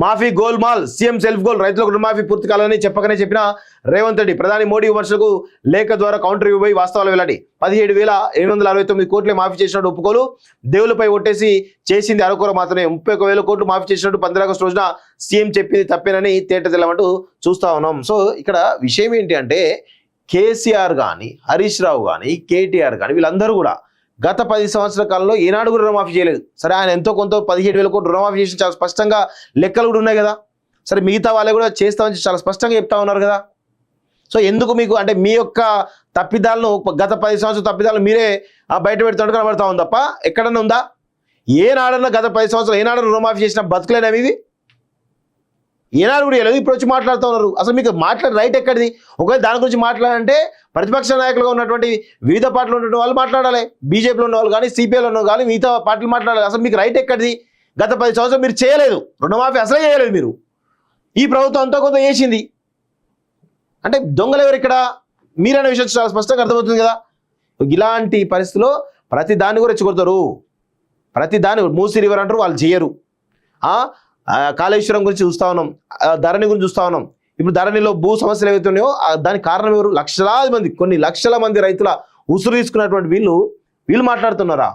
మాఫీ golmaal, CM self goal, రైతులకు రుణమాఫీ పూర్తి కాలని చెప్పిన రేవంత్ రెడ్డి ప్రధాని మోడీ విమర్శలకు లేఖ ద్వారా కౌంటర్ ఇవ్వబోయి వాస్తవాలు వెల్లడి. 17,869 కోట్లే మాఫీ చేసినట్టు ఒప్పుకోలు, దేవులపై ఒట్టేసి చేసింది అరకొర మాత్రమే. 31,000 కోట్లు మాఫీ చేసినట్టు 15 ఆగస్టు రోజున సీఎం చెప్పింది తప్పేనని తేట తెల్లమంటూ చూస్తా ఉన్నాం. సో ఇక్కడ విషయం ఏంటి అంటే కేసీఆర్ కానీ, హరీష్ రావు కానీ, కేటీఆర్ కానీ వీళ్ళందరూ కూడా గత 10 సంవత్సరాల కాలంలో ఏనాడు కూడా రుణమాఫీ చేయలేదు. సరే ఆయన ఎంతో కొంత 17,000 కోట్లు రుణమాఫీ చేసి చాలా స్పష్టంగా లెక్కలు కూడా ఉన్నాయి కదా. సరే మిగతా వాళ్ళే కూడా చేస్తామని చాలా స్పష్టంగా చెప్తా ఉన్నారు కదా. సో ఎందుకు మీకు అంటే మీ యొక్క తప్పిదాలను గత 10 సంవత్సరాల తప్పిదాలను మీరే బయట పెడుతుంటే కనబడతా ఉంది తప్ప ఎక్కడన్నా ఉందా? ఏనాడన్నా గత 10 సంవత్సరాలు ఏనాడు రుణమాఫీ చేసిన బతుకులేనవి ఇవి? ఏనాడు కూడా లేదు. ఇప్పుడు వచ్చి మాట్లాడుతూ ఉన్నారు. అసలు మీకు మాట్లాడే రైట్ ఎక్కడిది? ఒకవేళ దాని గురించి మాట్లాడాలంటే ప్రతిపక్ష నాయకులుగా ఉన్నటువంటి వివిధ పార్టీలు ఉన్నటువంటి వాళ్ళు మాట్లాడాలి. బీజేపీలో ఉన్న వాళ్ళు కానీ, సిపిఐలో ఉన్న కానీ మిగతా పార్టీలు మాట్లాడాలి. అసలు మీకు రైట్ ఎక్కడిది? గత 10 సంవత్సరాలు మీరు చేయలేదు, రుణమాఫీ అసలే చేయలేదు మీరు. ఈ ప్రభుత్వం అంతా కొంత చేసింది అంటే దొంగలు ఎవరు ఇక్కడ? మీరనే విషయం చాలా స్పష్టంగా అర్థమవుతుంది కదా. ఇలాంటి పరిస్థితిలో ప్రతి దాన్ని కూడా రెచ్చగొడతారు. ప్రతి దాన్ని మూసీ రివర్ అంటారు, వాళ్ళు చేయరు. కాళేశ్వరం గురించి చూస్తా ఉన్నాం, ధరణి గురించి చూస్తా ఉన్నాం. ఇప్పుడు ధరణిలో భూ సమస్యలు ఏవైతున్నాయో దానికి కారణం ఎవరు? లక్షలాది మంది, కొన్ని లక్షల మంది రైతుల ఉసురు తీసుకున్నటువంటి వీళ్ళు మాట్లాడుతున్నారా?